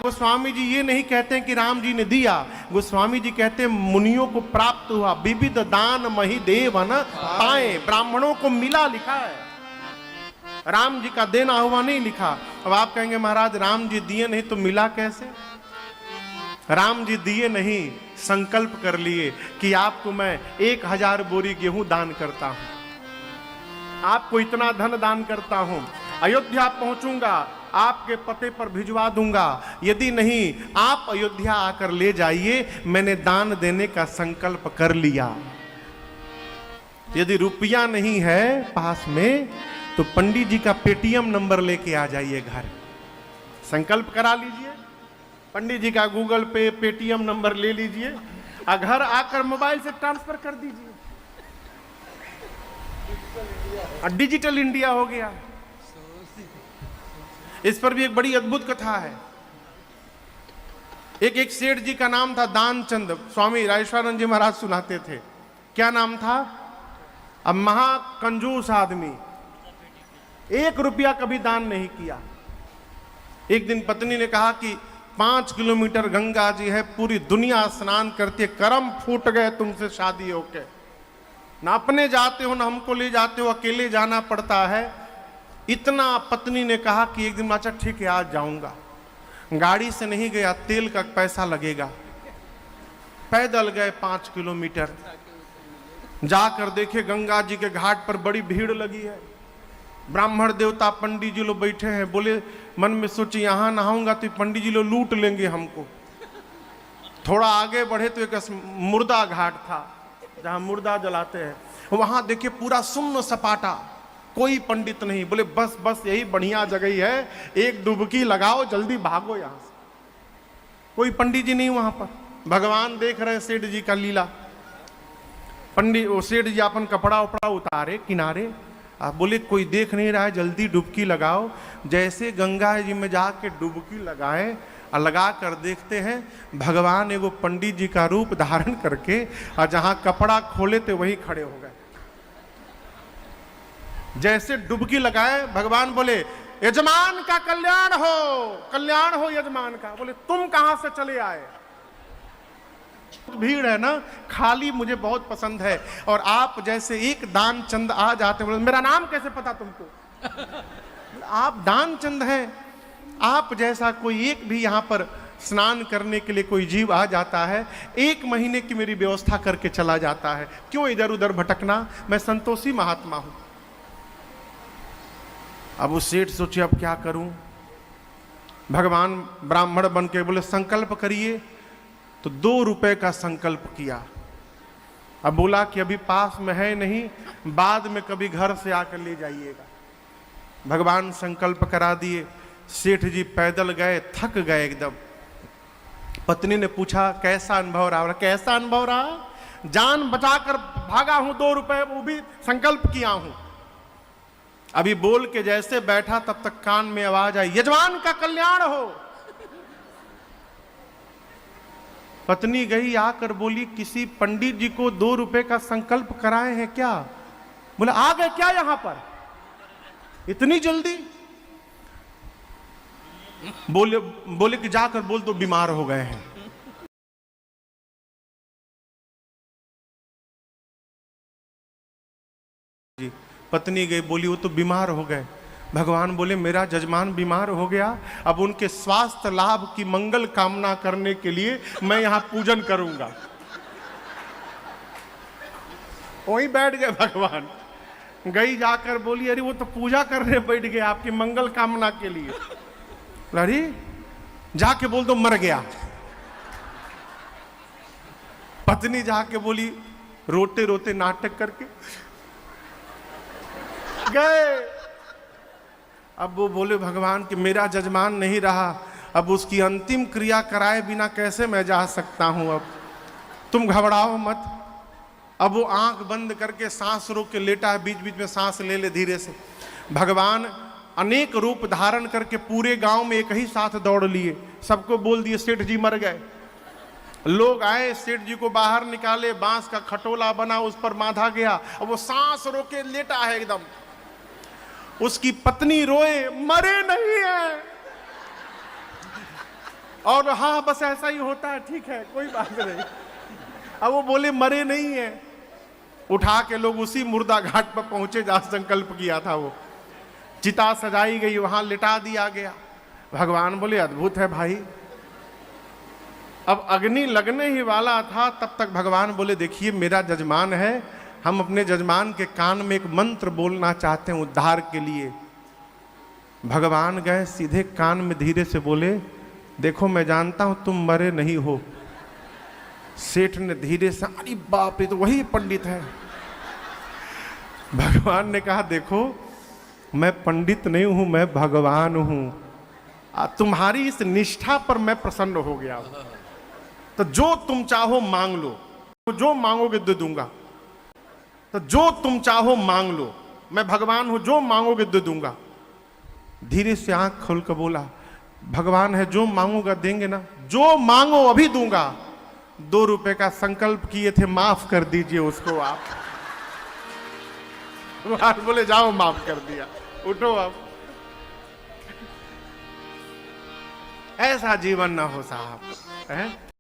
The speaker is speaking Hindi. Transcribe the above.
गोस्वामी जी ये नहीं कहते हैं कि राम जी ने दिया, गोस्वामी जी कहते हैं मुनियों को प्राप्त हुआ, विविध दान मही देव न पाए, ब्राह्मणों को मिला लिखा है, राम जी का देना हुआ नहीं लिखा। अब आप कहेंगे महाराज राम जी दिए नहीं तो मिला कैसे? राम जी दिए नहीं, संकल्प कर लिए कि आपको मैं 1000 बोरी गेहूं दान करता हूं, आपको इतना धन दान करता हूं, अयोध्या पहुंचूंगा, आपके पते पर भिजवा दूंगा, यदि नहीं आप अयोध्या आकर ले जाइए, मैंने दान देने का संकल्प कर लिया। यदि रुपया नहीं है पास में तो पंडित जी का पेटीएम नंबर लेके आ जाइए घर, संकल्प करा लीजिए, पंडित जी का गूगल पे पेटीएम नंबर ले लीजिए और घर आकर मोबाइल से ट्रांसफर कर दीजिए, डिजिटल इंडिया हो गया। इस पर भी एक बड़ी अद्भुत कथा है। एक सेठ जी का नाम था दानचंद, स्वामी राजेश्वरानंद जी महाराज सुनाते थे। क्या नाम था? अब महाकंजूस आदमी, 1 रुपया कभी दान नहीं किया। एक दिन पत्नी ने कहा कि 5 किलोमीटर गंगा जी है, पूरी दुनिया स्नान करती है, कर्म फूट गए तुमसे शादी होके, ना अपने जाते हो ना हमको ले जाते हो, अकेले जाना पड़ता है। इतना पत्नी ने कहा कि एक दिन अच्छा ठीक है आज जाऊंगा। गाड़ी से नहीं गया, तेल का पैसा लगेगा। पैदल गए 5 किलोमीटर, जाकर देखे गंगा जी के घाट पर बड़ी भीड़ लगी है, ब्राह्मण देवता पंडित जी लोग बैठे हैं। बोले मन में सोचे यहां नहाऊंगा तो पंडित जी लोग लूट लेंगे हमको। थोड़ा आगे बढ़े तो एक मुर्दा घाट था जहां मुर्दा जलाते हैं, वहां देखे पूरा सुन्न सपाटा, कोई पंडित नहीं। बोले बस बस यही बढ़िया जगह है, एक डुबकी लगाओ जल्दी भागो यहां से। कोई पंडित जी नहीं वहां पर। भगवान देख रहे सेठ जी का लीला। पंडित वो सेठ जी अपन कपड़ा उपड़ा उतारे किनारे, आप बोले कोई देख नहीं रहा है, जल्दी डुबकी लगाओ। जैसे गंगा जी में जाके डुबकी लगाए और लगा कर देखते हैं भगवान एगो पंडित जी का रूप धारण करके, और जहां कपड़ा खोले थे वहीं खड़े हो गए। जैसे डुबकी लगाए भगवान बोले यजमान का कल्याण हो यजमान का। बोले तुम कहां से चले आए? भीड़ है ना, खाली मुझे बहुत पसंद है, और आप जैसे एक दानचंद आ जाते। बोले मेरा नाम कैसे पता तुमको? आप दानचंद हैं। आप जैसा कोई एक भी यहां पर स्नान करने के लिए कोई जीव आ जाता है, 1 महीने की मेरी व्यवस्था करके चला जाता है, क्यों इधर उधर भटकना? मैं संतोषी महात्मा हूं। अब वो सेठ सोचे अब क्या करूं। भगवान ब्राह्मण बन के बोले संकल्प करिए, तो 2 रुपए का संकल्प किया। अब बोला कि अभी पास में है नहीं, बाद में कभी घर से आकर ले जाइएगा। भगवान संकल्प करा दिए। सेठ जी पैदल गए, थक गए एकदम। पत्नी ने पूछा कैसा अनुभव रहा? कैसा अनुभव रहा? जान बचाकर भागा हूं, 2 रुपए वो भी संकल्प किया हूं। अभी बोल के जैसे बैठा तब तक कान में आवाज आई यजमान का कल्याण हो। पत्नी गई आकर बोली किसी पंडित जी को 2 रुपए का संकल्प कराए हैं क्या? बोले आ गए क्या यहां पर इतनी जल्दी? बोले कि जाकर बोल तो बीमार हो गए हैं। जी पत्नी गई, बोली वो तो बीमार हो गए। भगवान बोले मेरा जजमान बीमार हो गया, अब उनके स्वास्थ्य लाभ की मंगल कामना करने के लिए मैं यहां पूजन करूंगा। वहीं बैठ गए भगवान। गई जाकर बोली अरे वो तो पूजा करने बैठ गए आपकी मंगल कामना के लिए। अरे जाके बोल दो मर गया। पत्नी जाके बोली रोते रोते नाटक करके गए। अब वो बोले भगवान कि मेरा जजमान नहीं रहा, अब उसकी अंतिम क्रिया कराए बिना कैसे मैं जा सकता हूं। अब तुम घबराओ मत। अब वो आंख बंद करके सांस रोक के लेटा है, बीच बीच में सांस ले ले धीरे से। भगवान अनेक रूप धारण करके पूरे गांव में एक ही साथ दौड़ लिए, सबको बोल दिए सेठ जी मर गए। लोग आए, सेठ जी को बाहर निकाले, बांस का खटोला बना उस पर बांधा गया। अब वो सांस रोके लेटा है एकदम। उसकी पत्नी रोए मरे नहीं है। और हाँ बस ऐसा ही होता है, ठीक है कोई बात नहीं। अब वो बोले मरे नहीं है। उठा के लोग उसी मुर्दा घाट पर पहुंचे जहां संकल्प किया था। वो चिता सजाई गई, वहां लिटा दिया गया। भगवान बोले अद्भुत है भाई। अब अग्नि लगने ही वाला था, तब तक भगवान बोले देखिए मेरा जजमान है, हम अपने जजमान के कान में एक मंत्र बोलना चाहते हैं उद्धार के लिए। भगवान गए सीधे कान में धीरे से बोले देखो मैं जानता हूं तुम मरे नहीं हो। सेठ ने धीरे से, अरे बाप रे तो वही पंडित है। भगवान ने कहा देखो मैं पंडित नहीं हूं, मैं भगवान हूं। तुम्हारी इस निष्ठा पर मैं प्रसन्न हो गया हूं। तो जो तुम चाहो मांग लो, जो मांगोगे दे दूंगा। तो जो तुम चाहो मांग लो, मैं भगवान हूं, जो मांगोगे दे दूंगा। धीरे से आंख खोल कर बोला भगवान है, जो मांगूंगा देंगे ना? जो मांगो अभी दूंगा। 2 रुपए का संकल्प किए थे, माफ कर दीजिए उसको आप। बोले जाओ माफ कर दिया, उठो अब। ऐसा जीवन ना हो साहब, है?